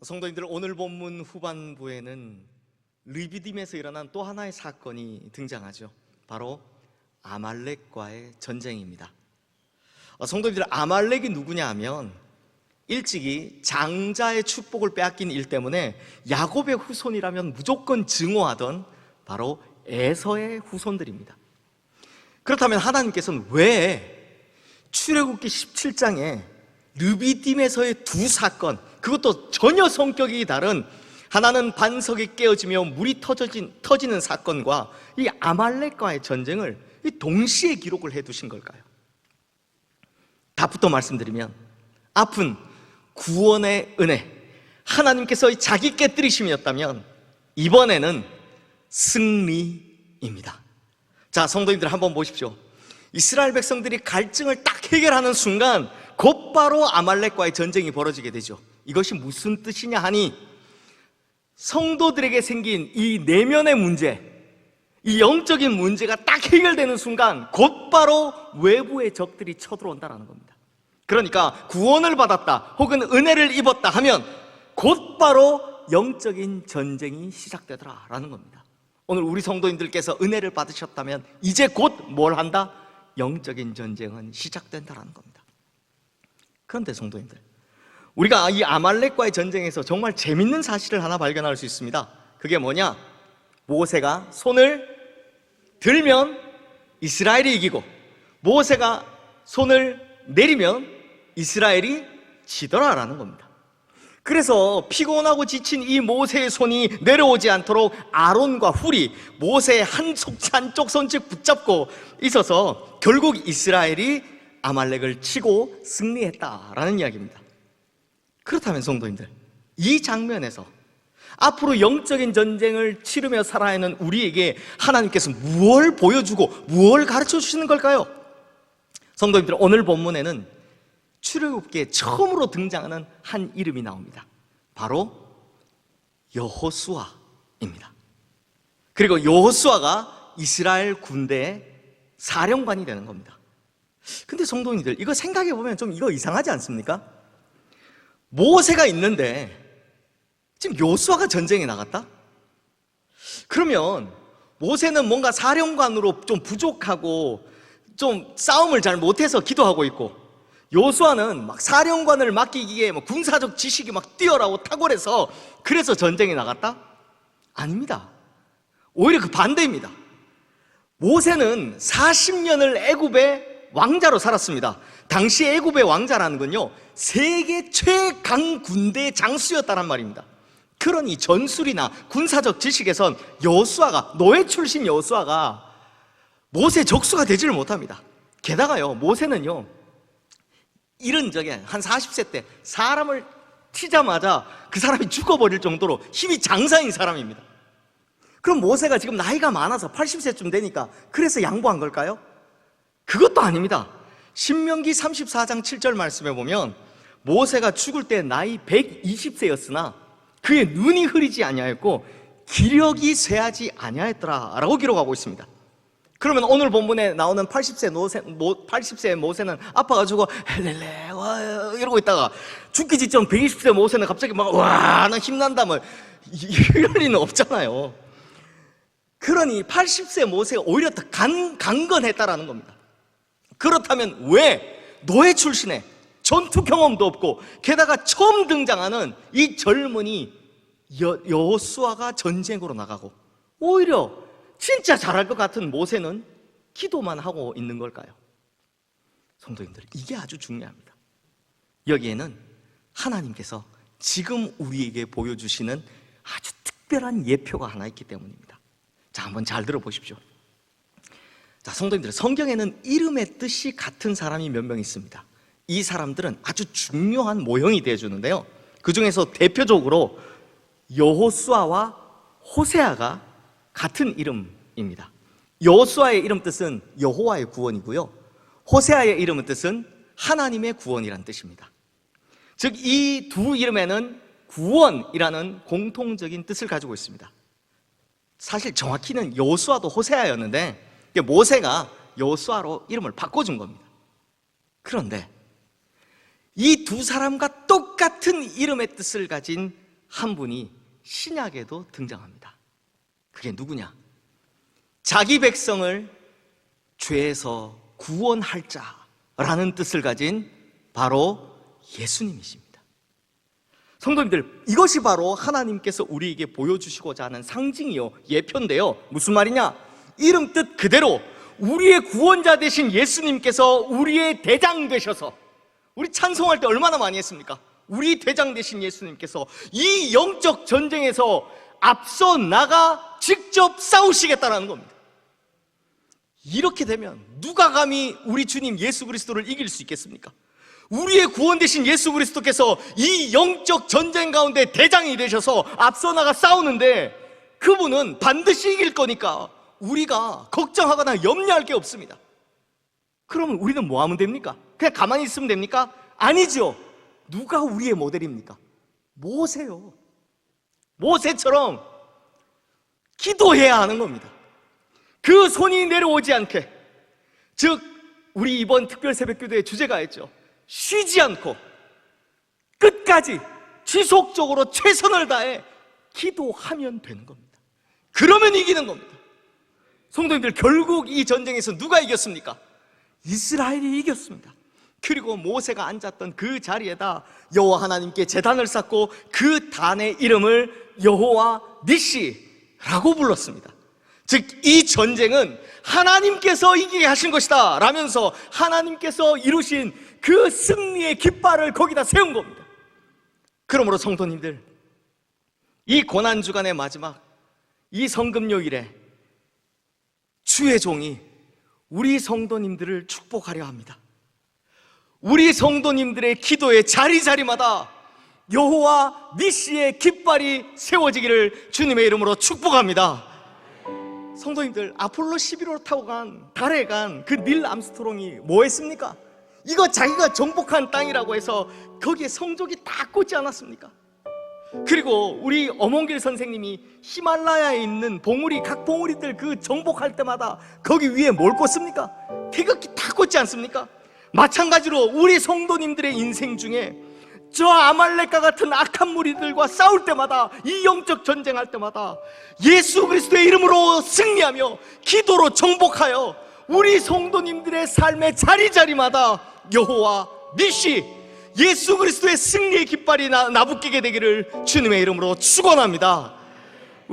성도님들, 오늘 본문 후반부에는 르비딤에서 일어난 또 하나의 사건이 등장하죠. 바로 아말렉과의 전쟁입니다. 성도님들, 아말렉이 누구냐 하면 일찍이 장자의 축복을 빼앗긴 일 때문에 야곱의 후손이라면 무조건 증오하던 바로 에서의 후손들입니다. 그렇다면 하나님께서는 왜 출애굽기 17장에 르비딤에서의 두 사건, 그것도 전혀 성격이 다른, 하나는 반석이 깨어지며 물이 터지는 사건과 이 아말렉과의 전쟁을 동시에 기록을 해두신 걸까요? 답부터 말씀드리면, 앞은 구원의 은혜, 하나님께서 자기 깨뜨리심이었다면 이번에는 승리입니다. 자, 성도님들 한번 보십시오. 이스라엘 백성들이 갈증을 딱 해결하는 순간 곧바로 아말렉과의 전쟁이 벌어지게 되죠. 이것이 무슨 뜻이냐 하니, 성도들에게 생긴 이 내면의 문제, 이 영적인 문제가 딱 해결되는 순간 곧바로 외부의 적들이 쳐들어온다는 겁니다. 그러니까 구원을 받았다 혹은 은혜를 입었다 하면 곧바로 영적인 전쟁이 시작되더라라는 겁니다. 오늘 우리 성도님들께서 은혜를 받으셨다면 이제 곧 뭘 한다? 영적인 전쟁은 시작된다는 겁니다. 그런데 성도님들, 우리가 이 아말렉과의 전쟁에서 정말 재밌는 사실을 하나 발견할 수 있습니다. 그게 뭐냐? 모세가 손을 들면 이스라엘이 이기고, 모세가 손을 내리면 이스라엘이 지더라라는 겁니다. 그래서 피곤하고 지친 이 모세의 손이 내려오지 않도록 아론과 훌이 모세의 한쪽 손씩 붙잡고 있어서 결국 이스라엘이 아말렉을 치고 승리했다라는 이야기입니다. 그렇다면 성도님들, 이 장면에서 앞으로 영적인 전쟁을 치르며 살아야 하는 우리에게 하나님께서 무엇을 보여주고 무엇을 가르쳐 주시는 걸까요? 성도님들, 오늘 본문에는 출애굽기에 처음으로 등장하는 한 이름이 나옵니다. 바로 여호수아입니다. 그리고 여호수아가 이스라엘 군대의 사령관이 되는 겁니다. 근데 성도님들, 이거 생각해 보면 좀 이거 이상하지 않습니까? 모세가 있는데 지금 여호수아가 전쟁에 나갔다? 그러면 모세는 뭔가 사령관으로 좀 부족하고 좀 싸움을 잘 못해서 기도하고 있고, 여호수아는 막 사령관을 맡기기에 군사적 지식이 막 뛰어나고 탁월해서 그래서 전쟁에 나갔다? 아닙니다. 오히려 그 반대입니다. 모세는 40년을 애굽의 왕자로 살았습니다. 당시 애굽의 왕자라는 건요, 세계 최강 군대 장수였다는 말입니다. 그러니 전술이나 군사적 지식에선 여호수아가, 노예 출신 여호수아가 모세 적수가 되지를 못합니다. 게다가요, 모세는요, 이런 적에 한 40세 때 사람을 치자마자 그 사람이 죽어버릴 정도로 힘이 장사인 사람입니다. 그럼 모세가 지금 나이가 많아서 80세쯤 되니까 그래서 양보한 걸까요? 그것도 아닙니다. 신명기 34장 7절 말씀에 보면 모세가 죽을 때 나이 120세였으나 그의 눈이 흐리지 아니하였고 기력이 쇠하지 아니하였더라 라고 기록하고 있습니다. 그러면 오늘 본문에 나오는 80세의 모세는 아파가지고 헬렐레 와 이러고 있다가 죽기 직전 120세 모세는 갑자기 막 와 나 힘난다 뭐 이럴 리는 없잖아요. 그러니 80세 모세가 오히려 더 강건했다라는 겁니다. 그렇다면 왜 노예 출신에 전투 경험도 없고 게다가 처음 등장하는 이 젊은이 여호수아가 전쟁으로 나가고 오히려 진짜 잘할 것 같은 모세는 기도만 하고 있는 걸까요? 성도님들, 이게 아주 중요합니다. 여기에는 하나님께서 지금 우리에게 보여주시는 아주 특별한 예표가 하나 있기 때문입니다. 자, 한번 잘 들어보십시오. 자, 성도님들, 성경에는 이름의 뜻이 같은 사람이 몇 명 있습니다. 이 사람들은 아주 중요한 모형이 되어주는데요, 그 중에서 대표적으로 여호수아와 호세아가 같은 이름입니다. 여호수아의 이름 뜻은 여호와의 구원이고요, 호세아의 이름 뜻은 하나님의 구원이라는 뜻입니다. 즉, 이 두 이름에는 구원이라는 공통적인 뜻을 가지고 있습니다. 사실 정확히는 여호수아도 호세아였는데 모세가 여호수아로 이름을 바꿔준 겁니다. 그런데 이 두 사람과 똑같은 이름의 뜻을 가진 한 분이 신약에도 등장합니다. 그게 누구냐? 자기 백성을 죄에서 구원할 자라는 뜻을 가진 바로 예수님이십니다. 성도님들, 이것이 바로 하나님께서 우리에게 보여주시고자 하는 상징이요, 예표인데요. 무슨 말이냐? 이름 뜻 그대로 우리의 구원자 되신 예수님께서 우리의 대장 되셔서, 우리 찬송할 때 얼마나 많이 했습니까? 우리 대장 되신 예수님께서 이 영적 전쟁에서 앞서 나가 직접 싸우시겠다는 겁니다. 이렇게 되면 누가 감히 우리 주님 예수 그리스도를 이길 수 있겠습니까? 우리의 구원 되신 예수 그리스도께서 이 영적 전쟁 가운데 대장이 되셔서 앞서 나가 싸우는데 그분은 반드시 이길 거니까 우리가 걱정하거나 염려할 게 없습니다. 그러면 우리는 뭐 하면 됩니까? 그냥 가만히 있으면 됩니까? 아니죠. 누가 우리의 모델입니까? 모세요. 모세처럼 기도해야 하는 겁니다. 그 손이 내려오지 않게, 즉 우리 이번 특별 새벽기도의 주제가 있죠. 쉬지 않고 끝까지 지속적으로 최선을 다해 기도하면 되는 겁니다. 그러면 이기는 겁니다. 성도님들, 결국 이 전쟁에서 누가 이겼습니까? 이스라엘이 이겼습니다. 그리고 모세가 앉았던 그 자리에다 여호와 하나님께 제단을 쌓고 그 단의 이름을 여호와 니시라고 불렀습니다. 즉 이 전쟁은 하나님께서 이기게 하신 것이다 라면서 하나님께서 이루신 그 승리의 깃발을 거기다 세운 겁니다. 그러므로 성도님들, 이 고난주간의 마지막 이 성금요일에 주의 종이 우리 성도님들을 축복하려 합니다. 우리 성도님들의 기도의 자리자리마다 여호와 니시의 깃발이 세워지기를 주님의 이름으로 축복합니다. 성도님들, 아폴로 11호로 타고 간 달에 간 그 닐 암스트롱이 뭐 했습니까? 이거 자기가 정복한 땅이라고 해서 거기에 성적이 다 꽂지 않았습니까? 그리고 우리 엄원길 선생님이 히말라야에 있는 봉우리, 각 봉우리들 그 정복할 때마다 거기 위에 뭘 꽂습니까? 태극기 다 꽂지 않습니까? 마찬가지로 우리 성도님들의 인생 중에 저 아말렉과 같은 악한 무리들과 싸울 때마다, 이 영적 전쟁할 때마다 예수 그리스도의 이름으로 승리하며 기도로 정복하여 우리 성도님들의 삶의 자리자리마다 여호와 니시, 예수 그리스도의 승리의 깃발이 나부끼게 되기를 주님의 이름으로 축원합니다.